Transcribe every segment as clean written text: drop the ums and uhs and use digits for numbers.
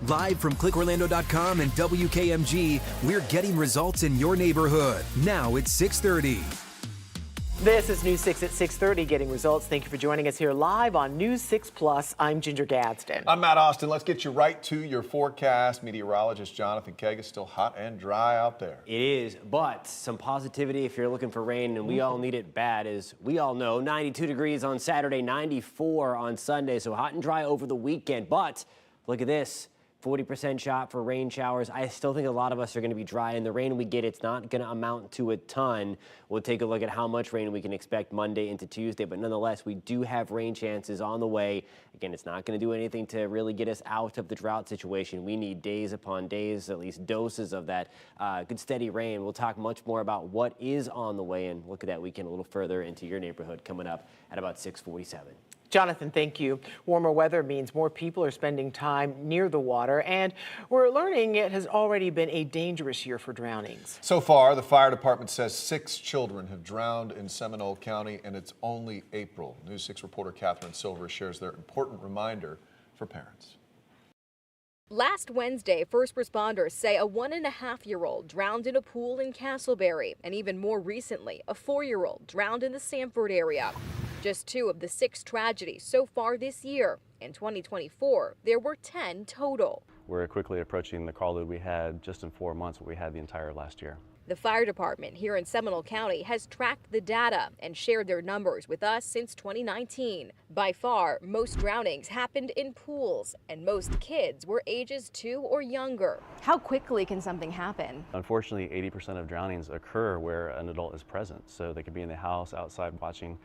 Live from clickorlando.com and WKMG, we're getting results in your neighborhood. Now it's 6:30. This is News 6 at 6:30, getting results. Thank you for joining us here live on News 6 Plus. I'm Ginger Gadsden. I'm Matt Austin. Let's get you right to your forecast. Meteorologist Jonathan Keg is still hot and dry out there. It is, but some positivity if you're looking for rain, and we all need it bad, as we all know. 92 degrees on Saturday, 94 on Sunday, so hot and dry over the weekend. But look at this. 40% shot for rain showers. I still think a lot of us are going to be dry, and the rain we get, it's not going to amount to a ton. We'll take a look at how much rain we can expect Monday into Tuesday, but nonetheless, we do have rain chances on the way. Again, it's not going to do anything to really get us out of the drought situation. We need days upon days, at least doses of that good steady rain. We'll talk much more about what is on the way, and look at that weekend a little further into your neighborhood coming up at about 6:47. Jonathan, thank you. Warmer weather means more people are spending time near the water, and we're learning it has already been a dangerous year for drownings. So far, the fire department says 6 children have drowned in Seminole County, and it's only April. News 6 reporter Catherine Silver shares their important reminder for parents. Last Wednesday, first responders say a 1.5-year-old drowned in a pool in Castleberry, and even more recently, a 4-year-old drowned in the Sanford area. Just 2 of the 6 tragedies so far this year. In 2024, there were 10 total. We're quickly approaching the call load we had just in 4 months, what we had the entire last year. The fire department here in Seminole County has tracked the data and shared their numbers with us since 2019. By far, most drownings happened in pools, and most kids were ages 2 or younger. How quickly can something happen? Unfortunately, 80% of drownings occur where an adult is present. So they could be in the house, outside watching.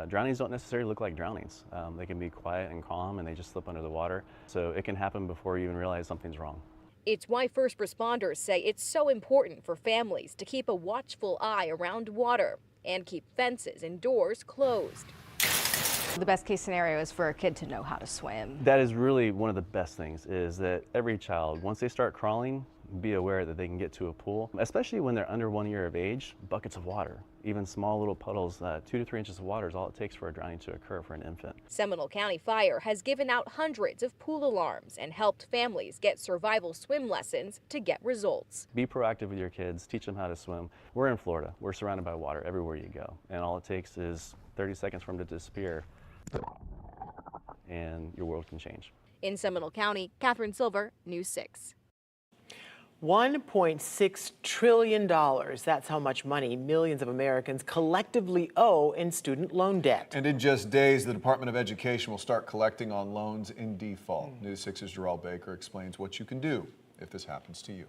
Drownings don't necessarily look like drownings. They can be quiet and calm, and they just slip under the water. So it can happen before you even realize something's wrong. It's why first responders say it's so important for families to keep a watchful eye around water and keep fences and doors closed. The best case scenario is for a kid to know how to swim. That is really one of the best things, is that every child, once they start crawling, be aware that they can get to a pool, especially when they're under 1 year of age. Buckets of water, even small little puddles, 2 to 3 inches of water is all it takes for a drowning to occur for an infant. Seminole County Fire has given out hundreds of pool alarms and helped families get survival swim lessons to get results. Be proactive with your kids, teach them how to swim. We're in Florida, we're surrounded by water everywhere you go, and all it takes is 30 seconds for them to disappear, and your world can change. In Seminole County, Catherine Silver, News 6. $1.6 trillion. That's how much money millions of Americans collectively owe in student loan debt. And in just days, the Department of Education will start collecting on loans in default. News 6's Jarrell Baker explains what you can do if this happens to you.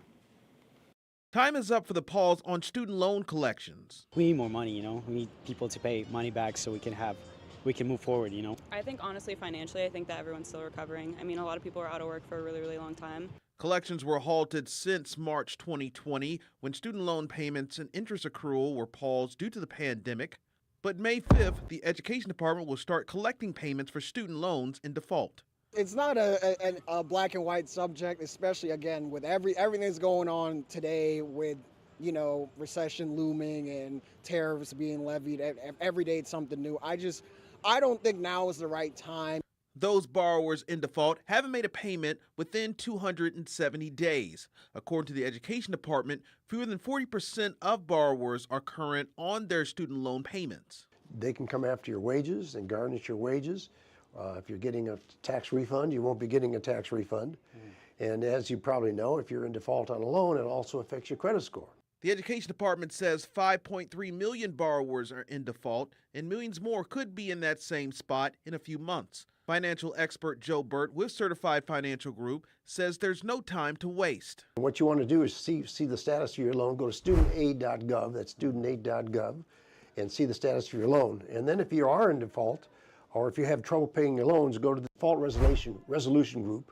Time is up for the pause on student loan collections. We need more money, We need people to pay money back so we can move forward, I think honestly, financially, I think that everyone's still recovering. I mean, a lot of people are out of work for a really, really long time. Collections were halted since March 2020 when student loan payments and interest accrual were paused due to the pandemic. But May 5th, the Education Department will start collecting payments for student loans in default. It's not a black and white subject, especially, again, with everything that's going on today with, recession looming and tariffs being levied. Every day it's something new. I don't think now is the right time. Those borrowers in default haven't made a payment within 270 days. According to the Education Department, fewer than 40% of borrowers are current on their student loan payments. They can come after your wages and garnish your wages. If you're getting a tax refund, you won't be getting a tax refund. And as you probably know, if you're in default on a loan, it also affects your credit score. The Education Department says 5.3 million borrowers are in default, and millions more could be in that same spot in a few months. Financial expert Joe Burt with Certified Financial Group says there's no time to waste. What you want to do is see the status of your loan. Go to studentaid.gov, that's studentaid.gov, and see the status of your loan. And then if you are in default, or if you have trouble paying your loans, go to the Default Resolution Group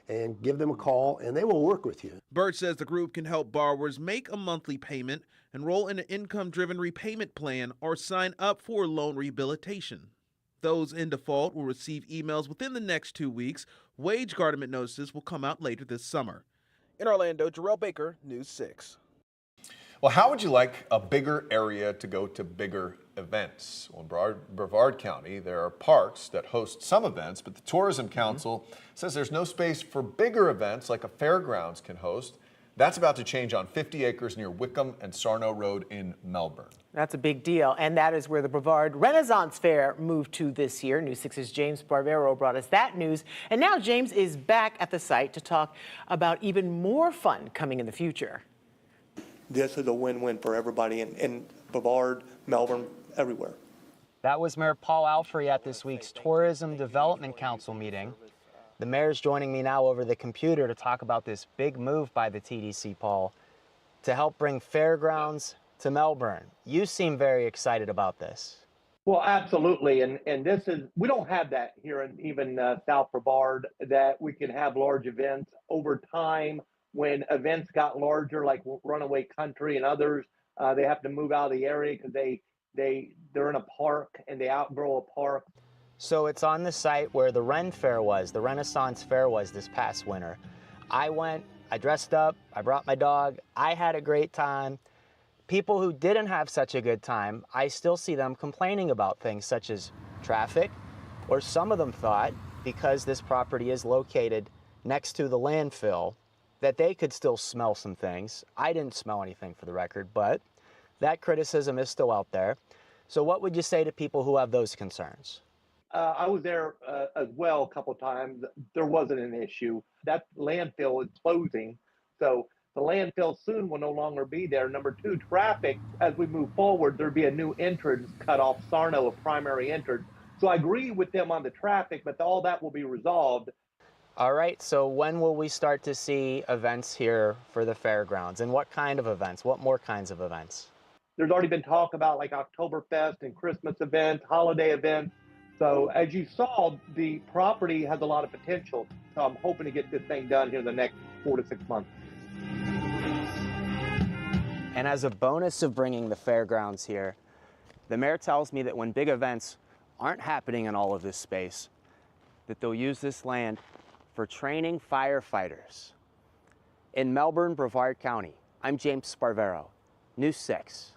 and give them a call, and they will work with you. Burt says the group can help borrowers make a monthly payment, enroll in an income-driven repayment plan, or sign up for loan rehabilitation. Those in default will receive emails within the next 2 weeks. Wage guardment notices will come out later this summer. In Orlando, Jarrell Baker, News 6. Well, how would you like a bigger area to go to bigger events. Well, in Brevard County, there are parks that host some events, but the Tourism Council says there's no space for bigger events like a fairgrounds can host. That's about to change on 50 acres near Wickham and Sarno Road in Melbourne. That's a big deal, and that is where the Brevard Renaissance Fair moved to this year. News 6's James Sparvero brought us that news, and now James is back at the site to talk about even more fun coming in the future. This is a win-win for everybody in Brevard, Melbourne, everywhere. That was Mayor Paul Alfrey at this week's Tourism Development Council meeting. The mayor's joining me now over the computer to talk about this big move by the TDC, Paul, to help bring fairgrounds to Melbourne. You seem very excited about this. Well, absolutely, and this is, we don't have that here in even South Brevard, that we can have large events over time. When events got larger, like Runaway Country and others, they have to move out of the area because they're in a park and they outgrow a park. So it's on the site where the Ren Fair was, the Renaissance Fair was this past winter. I went, I dressed up, I brought my dog, I had a great time. People who didn't have such a good time, I still see them complaining about things such as traffic, or some of them thought, because this property is located next to the landfill, that they could still smell some things. I didn't smell anything, for the record, but that criticism is still out there. So what would you say to people who have those concerns? I was there as well a couple of times. There wasn't an issue. That landfill is closing, so the landfill soon will no longer be there. Number two, traffic, as we move forward, there'll be a new entrance cut off Sarno, a primary entrance. So I agree with them on the traffic, but all that will be resolved. All right, so when will we start to see events here for the fairgrounds? And what kind of events? What more kinds of events? There's already been talk about like Oktoberfest and Christmas events, holiday events. So as you saw, the property has a lot of potential. So I'm hoping to get this thing done here in the next 4 to 6 months. And as a bonus of bringing the fairgrounds here, the mayor tells me that when big events aren't happening in all of this space, that they'll use this land for training firefighters. In Melbourne, Brevard County, I'm James Sparvero, News 6.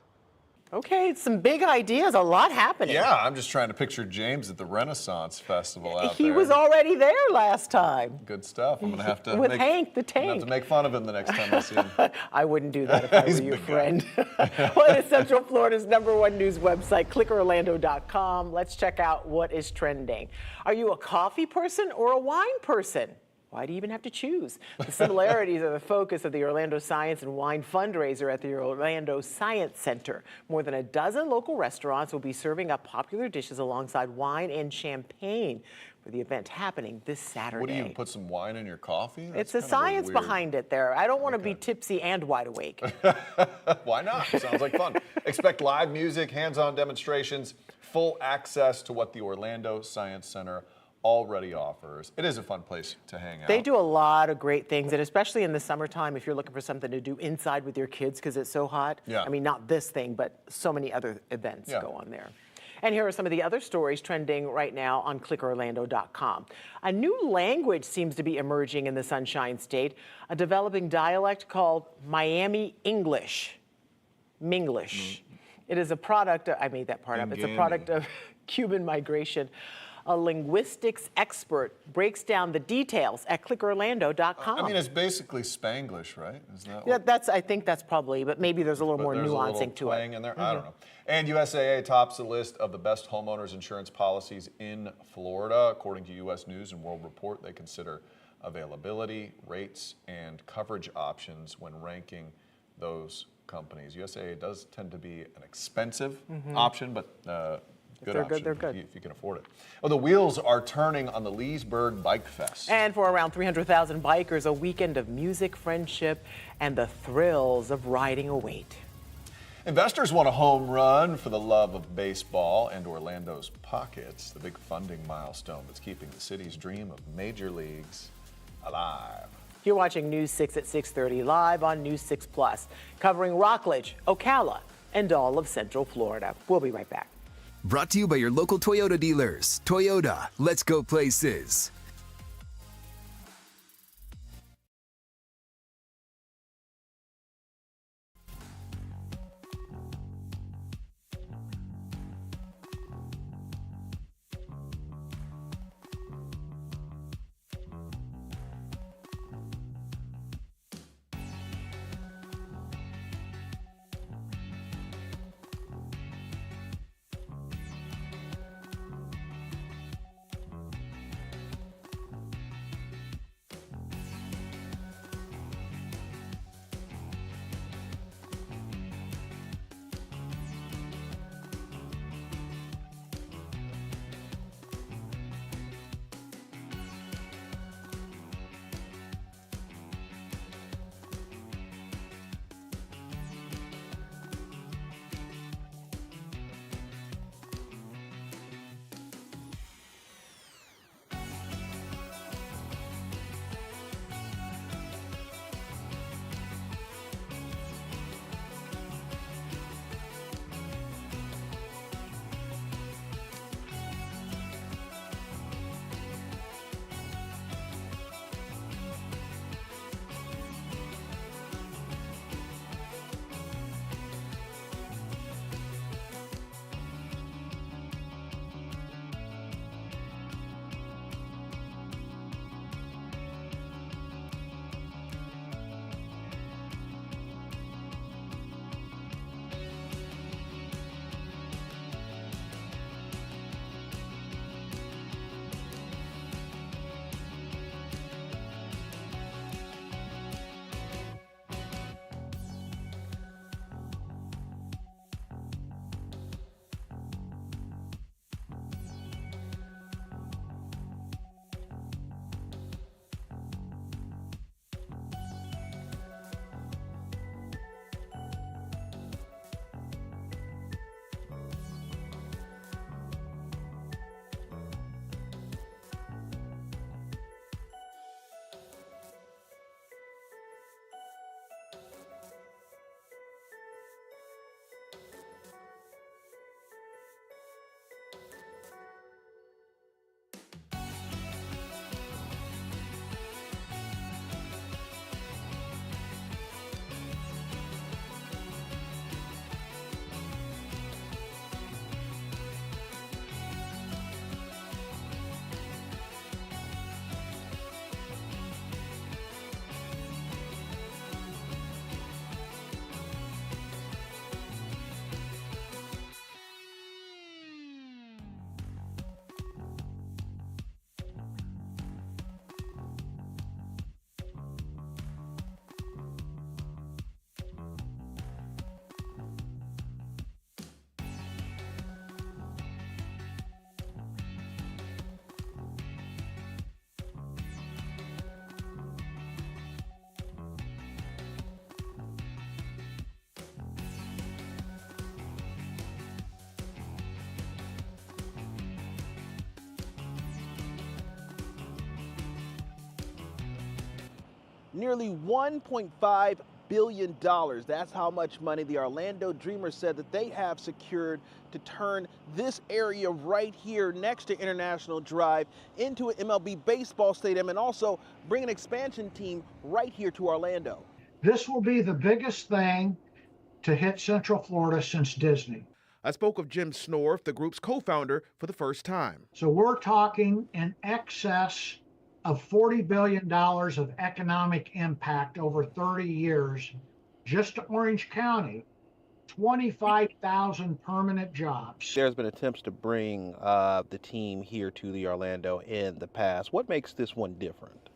Okay, some big ideas, a lot happening. Yeah, I'm just trying to picture James at the Renaissance Festival out there. He was already there last time. Good stuff. I'm going to have to With Hank the Tank. have to make fun of him the next time I see him. I wouldn't do that if I were your friend. Well, it is Central Florida's #1 news website, clickorlando.com. Let's check out what is trending. Are you a coffee person or a wine person? Why do you even have to choose? The similarities are the focus of the Orlando Science and Wine fundraiser at the Orlando Science Center. More than a dozen local restaurants will be serving up popular dishes alongside wine and champagne for the event happening this Saturday. What do you put some wine in your coffee? It's the science behind it there. I don't want to be tipsy and wide awake. Why not? Sounds like fun. Expect live music, hands-on demonstrations, full access to what the Orlando Science Center already offers. It is a fun place to hang out. They do a lot of great things, and especially in the summertime, if you're looking for something to do inside with your kids because it's so hot. Yeah. I mean, not this thing, but so many other events go on there. And here are some of the other stories trending right now on clickorlando.com. A new language seems to be emerging in the Sunshine State, a developing dialect called Miami English. Minglish. It is a product, I made that part up, it's a product of Cuban migration. A linguistics expert breaks down the details at clickorlando.com. I mean, it's basically Spanglish, right? Isn't that Yeah, I think that's probably, but maybe there's a little more nuancing to it. In there. I don't know. And USAA tops the list of the best homeowners insurance policies in Florida. According to U.S. News and World Report, they consider availability, rates, and coverage options when ranking those companies. USAA does tend to be an expensive option, but good option they're good. if you can afford it. Oh, the wheels are turning on the Leesburg Bike Fest. And for around 300,000 bikers, a weekend of music, friendship, and the thrills of riding await. Investors want a home run for the love of baseball and Orlando's pockets, the big funding milestone that's keeping the city's dream of major leagues alive. You're watching News 6 at 6:30 live on News 6 Plus, covering Rockledge, Ocala, and all of Central Florida. We'll be right back. Brought to you by your local Toyota dealers. Toyota, let's go places. nearly $1.5 billion. That's how much money the Orlando Dreamers said that they have secured to turn this area right here next to International Drive into an MLB baseball stadium and also bring an expansion team right here to Orlando. This will be the biggest thing to hit Central Florida since Disney. I spoke with Jim Snorf, the group's co-founder, for the first time. So we're talking in excess of $40 billion of economic impact over 30 years, just to Orange County, 25,000 permanent jobs. There's been attempts to bring the team here to the Orlando in the past. What makes this one different?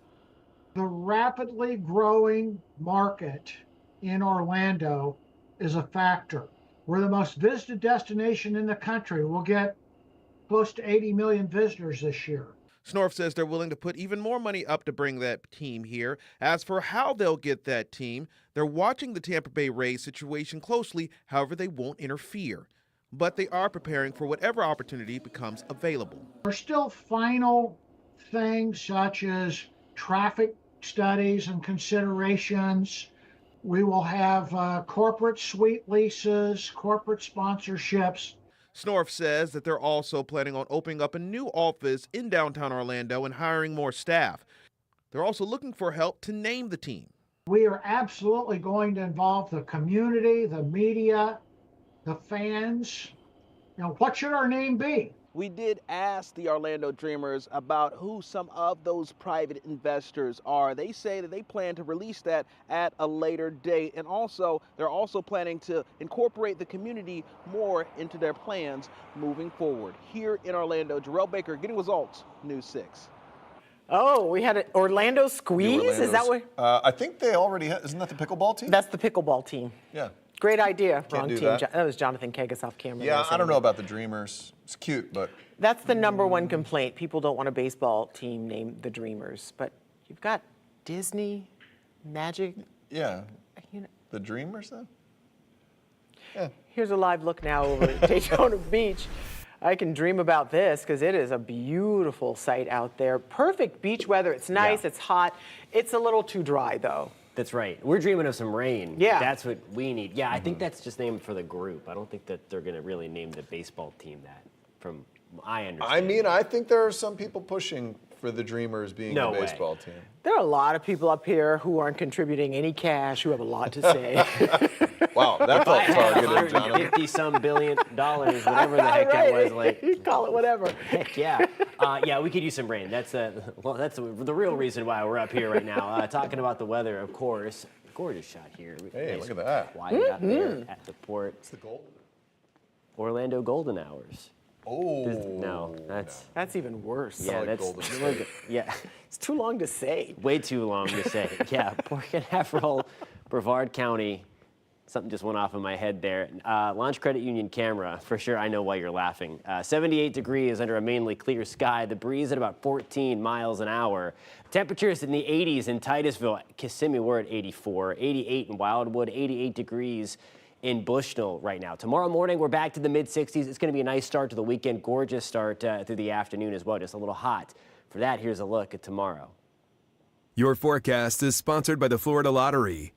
The rapidly growing market in Orlando is a factor. We're the most visited destination in the country. We'll get close to 80 million visitors this year. Snorf says they're willing to put even more money up to bring that team here. As for how they'll get that team, they're watching the Tampa Bay Rays situation closely, however they won't interfere. But they are preparing for whatever opportunity becomes available. There's still final things such as traffic studies and considerations. We will have corporate suite leases, corporate sponsorships. Snorf says that they're also planning on opening up a new office in downtown Orlando and hiring more staff. They're also looking for help to name the team. We are absolutely going to involve the community, the media, the fans. You know, what should our name be? We did ask the Orlando Dreamers about who some of those private investors are. They say that they plan to release that at a later date. And also, they're also planning to incorporate the community more into their plans moving forward. Here in Orlando, Jarrell Baker, Getting Results, News 6. Oh, we had an Orlando squeeze? Is that what? I think they already have. Isn't that the pickleball team? That's the pickleball team. Yeah. Great idea. Can't Wrong do team. that. That was Jonathan Kagas off camera. Yeah, I don't know about the Dreamers. It's cute, but. That's the number one complaint. People don't want a baseball team named the Dreamers. But you've got Disney, Magic. Yeah. You know. The Dreamers, then? Here's a live look now over at Daytona Beach. I can dream about this because it is a beautiful site out there. Perfect beach weather. It's nice. It's hot. It's a little too dry, though. That's right. We're dreaming of some rain. Yeah. That's what we need. Yeah, I think that's just named for the group. I don't think that they're going to really name the baseball team that, from I understand. I mean, I think there are some people pushing for the Dreamers being No the way. baseball team. There are a lot of people up here who aren't contributing any cash, who have a lot to say. Wow, that felt targeted, Jonathan. $50-some billion, whatever the heck that was. Like, you call it whatever. Heck yeah. Yeah, we could use some rain. That's the real reason why we're up here right now. Talking about the weather, of course. Gorgeous shot here. Hey, Nice look at that. Quiet out there at the port. It's the goal. Orlando Golden Hours. Oh. No, That's even worse. Yeah, like that's Golden State. yeah, It's too long to say. way too long to say. Yeah, Port Canaveral, Brevard County. Something just went off in my head there. Launch Credit Union camera, for sure. I know why you're laughing. 78 degrees under a mainly clear sky. The breeze at about 14 miles an hour. Temperatures in the 80s in Titusville. Kissimmee, we're at 84. 88 in Wildwood. 88 degrees in Bushnell right now. Tomorrow morning, we're back to the mid-60s. It's going to be a nice start to the weekend. Gorgeous start through the afternoon as well. Just a little hot. For that, here's a look at tomorrow. Your forecast is sponsored by the Florida Lottery.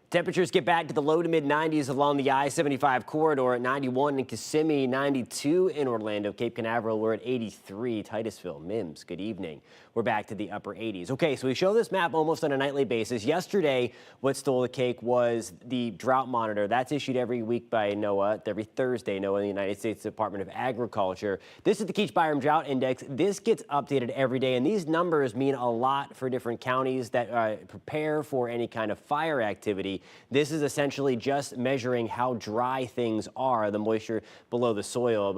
Temperatures get back to the low to mid 90s along the I-75 corridor at 91 in Kissimmee, 92 in Orlando. Cape Canaveral, we're at 83. Titusville, Mims, good evening. We're back to the upper 80s. Okay, so we show this map almost on a nightly basis. Yesterday, what stole the cake was the drought monitor. That's issued every week by NOAA, every Thursday, NOAA, the United States Department of Agriculture. This is the Keach-Byram Drought Index. This gets updated every day, and these numbers mean a lot for different counties that prepare for any kind of fire activity. This is essentially just measuring how dry things are, the moisture below the soil,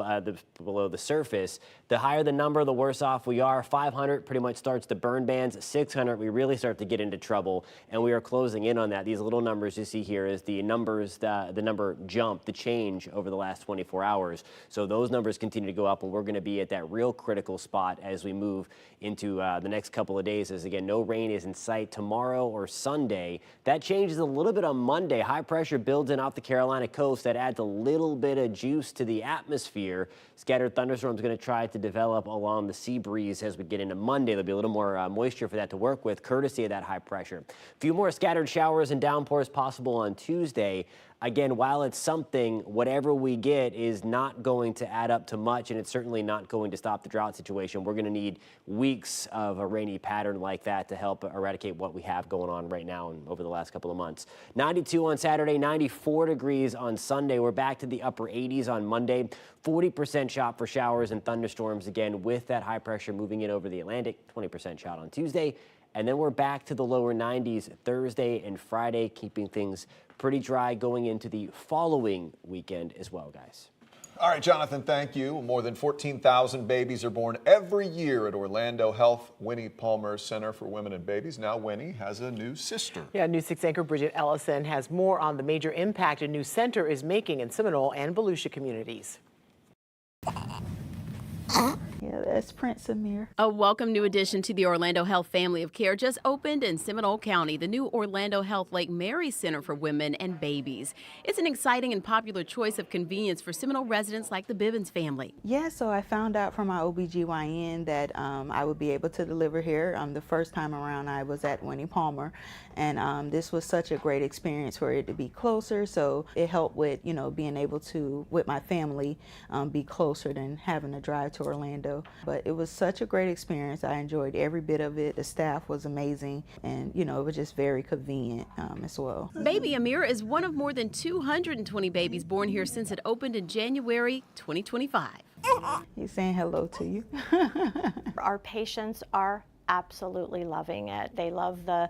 below the surface. The higher the number, the worse off we are. 500 pretty much starts the burn bans. 600, we really start to get into trouble, and we are closing in on that. These little numbers you see here is the numbers, the number jump, the change over the last 24 hours. So those numbers continue to go up, and we're going to be at that real critical spot as we move into the next couple of days. As again, no rain is in sight tomorrow or Sunday. That changes a little little bit on Monday. High pressure builds in off the Carolina coast. That adds a little bit of juice to the atmosphere. Scattered thunderstorms going to try to develop along the sea breeze as we get into Monday. There'll be a little more moisture for that to work with, courtesy of that high pressure. A few more scattered showers and downpours possible on Tuesday. Again, while it's something, whatever we get is not going to add up to much, and it's certainly not going to stop the drought situation. We're going to need weeks of a rainy pattern like that to help eradicate what we have going on right now and over the last couple of months. 92 on Saturday, 94 degrees on Sunday. We're back to the upper 80s on Monday. 40% shot for showers and thunderstorms again with that high pressure moving in over the Atlantic. 20% shot on Tuesday. And then we're back to the lower 90s Thursday and Friday, keeping things pretty dry going into the following weekend as well, guys. All right, Jonathan, thank you. More than 14,000 babies are born every year at Orlando Health Winnie Palmer Center for Women and Babies. Now Winnie has a new sister. Yeah, News 6 anchor Bridget Ellison has more on the major impact a new center is making in Seminole and Volusia communities. Yeah, that's Prince Amir. A welcome new addition to the Orlando Health family of care just opened in Seminole County, the new Orlando Health Lake Mary Center for Women and Babies. It's an exciting and popular choice of convenience for Seminole residents like the Bibbins family. Yeah, so I found out from my OBGYN that I would be able to deliver here. The first time around I was at Winnie Palmer, and this was such a great experience for it to be closer, so it helped with, you know, being able to, with my family, be closer than having to drive to Orlando. But it was such a great experience. I enjoyed every bit of it. The staff was amazing, and you know, it was just very convenient as well. Baby Amir is one of more than 220 babies born here since it opened in January 2025. He's saying hello to you. Our patients are absolutely loving it. They love the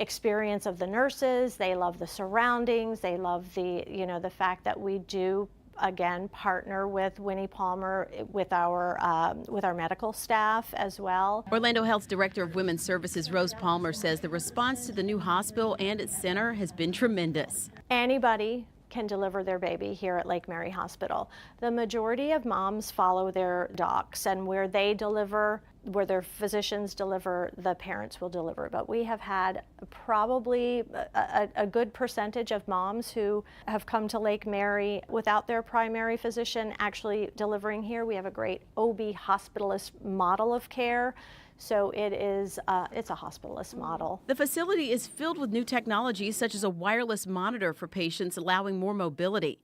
experience of the nurses. They love the surroundings. They love the fact that we do again partner with Winnie Palmer with our medical staff as well. Orlando Health's Director of Women's Services, Rose Palmer, says the response to the new hospital and its center has been tremendous. Anybody can deliver their baby here at Lake Mary Hospital. The majority of moms follow their docs, and where they deliver, where their physicians deliver, the parents will deliver. But we have had probably a good percentage of moms who have come to Lake Mary without their primary physician actually delivering here. We have a great OB hospitalist model of care. So it's a hospitalist model. The facility is filled with new technologies such as a wireless monitor for patients, allowing more mobility.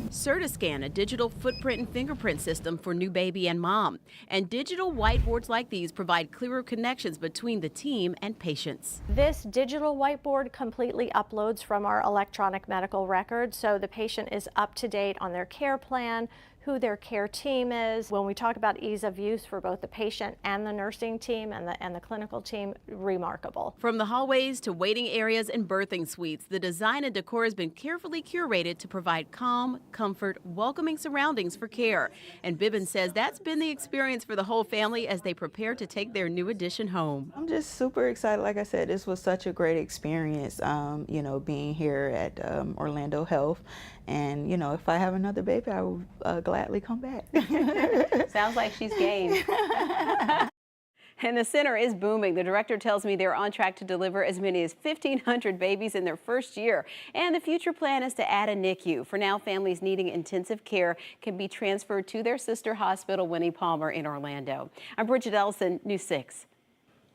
Certiscan, a digital footprint and fingerprint system for new baby and mom. And digital whiteboards like these provide clearer connections between the team and patients. This digital whiteboard completely uploads from our electronic medical record, so the patient is up to date on their care plan, who their care team is. When we talk about ease of use for both the patient and the nursing team and the clinical team, remarkable. From the hallways to waiting areas and birthing suites, the design and decor has been carefully curated to provide calm, comfort, welcoming surroundings for care. And Bibbins says that's been the experience for the whole family as they prepare to take their new addition home. I'm just super excited. Like I said, this was such a great experience, being here at Orlando Health. And, if I have another baby, I will gladly come back. Sounds like she's game. And the center is booming. The director tells me they're on track to deliver as many as 1,500 babies in their first year. And the future plan is to add a NICU. For now, families needing intensive care can be transferred to their sister hospital, Winnie Palmer, in Orlando. I'm Bridget Ellison, News 6.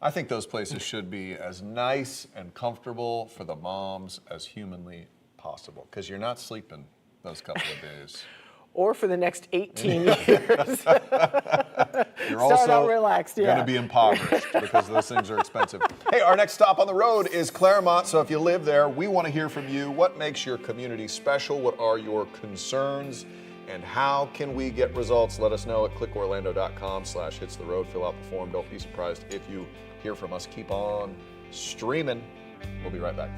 I think those places should be as nice and comfortable for the moms as humanly possible, because you're not sleeping those couple of days. Or for the next 18 years. You're also relaxed, going to be impoverished because those things are expensive. Hey, our next stop on the road is Claremont, so if you live there, we want to hear from you. What makes your community special? What are your concerns? And how can we get results? Let us know at clickorlando.com/hitstheroad. Fill out the form. Don't be surprised if you hear from us. Keep on streaming. We'll be right back.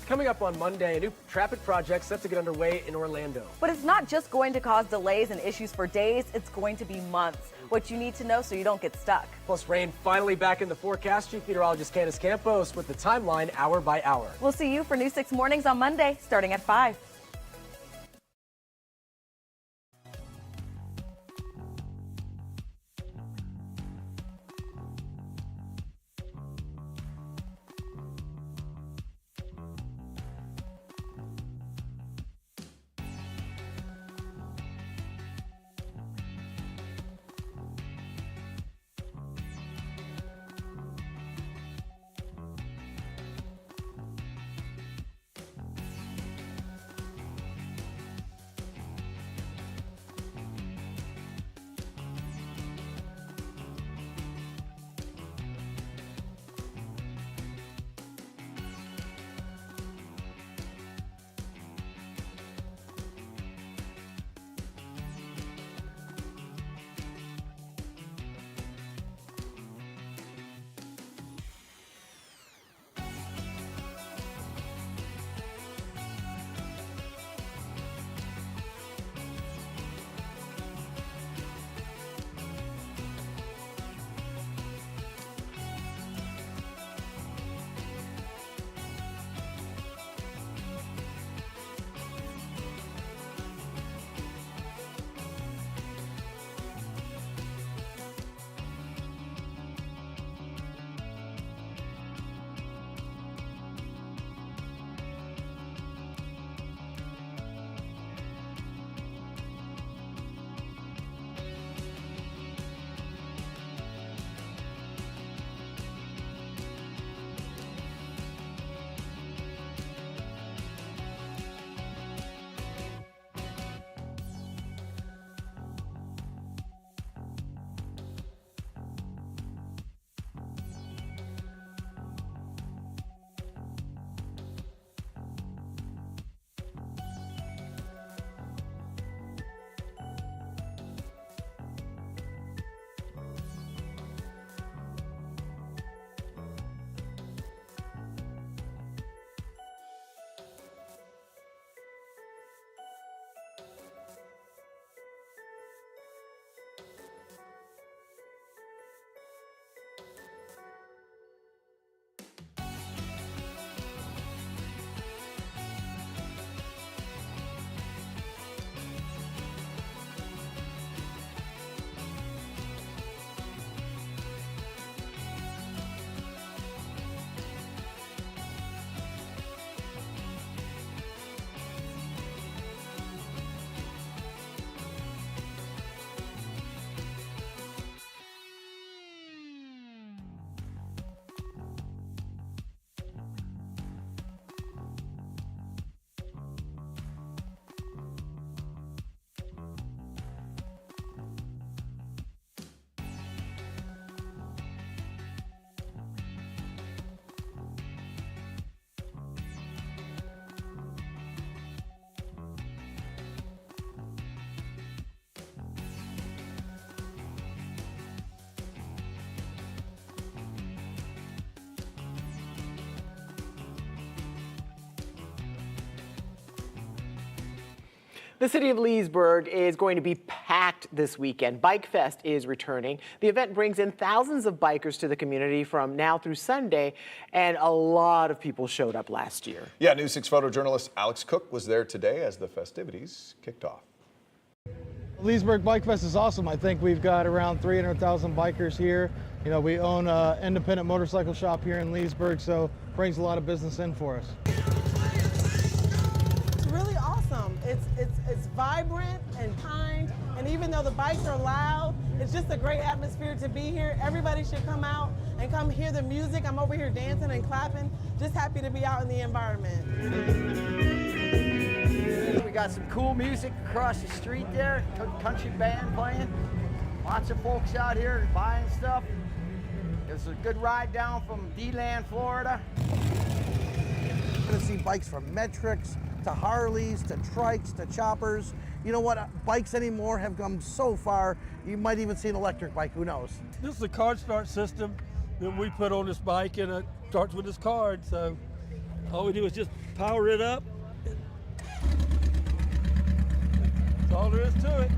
Coming up on Monday, a new traffic project set to get underway in Orlando. But it's not just going to cause delays and issues for days, it's going to be months. What you need to know so you don't get stuck. Plus, rain finally back in the forecast. Chief Meteorologist Candace Campos with the timeline hour by hour. We'll see you for News 6 Mornings on Monday, starting at 5. The city of Leesburg is going to be packed this weekend. Bike Fest is returning. The event brings in thousands of bikers to the community from now through Sunday, and a lot of people showed up last year. Yeah, News 6 photojournalist Alex Cook was there today as the festivities kicked off. Leesburg Bike Fest is awesome. I think we've got around 300,000 bikers here. You know, we own an independent motorcycle shop here in Leesburg, so brings a lot of business in for us. It's really awesome. It's vibrant and kind, and even though the bikes are loud, it's just a great atmosphere to be here. Everybody should come out and come hear the music. I'm over here dancing and clapping, just happy to be out in the environment. We got some cool music across the street there, country band playing. Lots of folks out here buying stuff. It's a good ride down from D-Land, Florida. You're going to see bikes from Metrics to Harleys to trikes to choppers. You know what? Bikes anymore have come so far, you might even see an electric bike, who knows? This is a card start system that we put on this bike, and it starts with this card. So all we do is just power it up. That's all there is to it.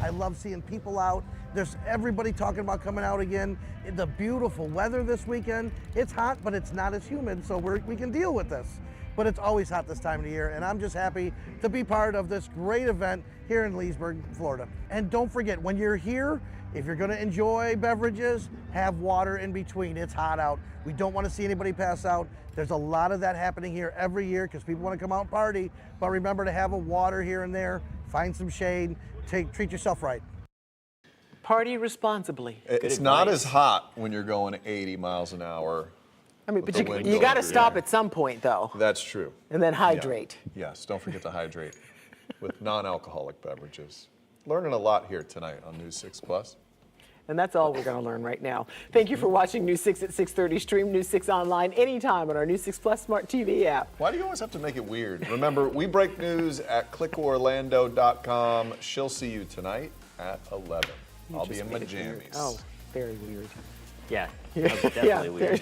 I love seeing people out. There's everybody talking about coming out again. The beautiful weather this weekend. It's hot, but it's not as humid, so we can deal with this. But it's always hot this time of the year, and I'm just happy to be part of this great event here in Leesburg, Florida. And don't forget, when you're here, if you're gonna enjoy beverages, have water in between. It's hot out. We don't wanna see anybody pass out. There's a lot of that happening here every year because people wanna come out and party, but remember to have a water here and there, find some shade, treat yourself right. Party responsibly. It's not as hot when you're going 80 miles an hour. I mean, but you got to stop at some point, though. That's true. And then hydrate. Yeah. Yes, don't forget to hydrate with non-alcoholic beverages. Learning a lot here tonight on News 6 Plus. And that's all we're going to learn right now. Thank you for watching News 6 at 6:30. Stream News 6 online anytime on our News 6 Plus Smart TV app. Why do you always have to make it weird? Remember, we break news at clickorlando.com. She'll see you tonight at 11. I'll be in my jammies. Oh, very weird. Yeah, that's definitely weird.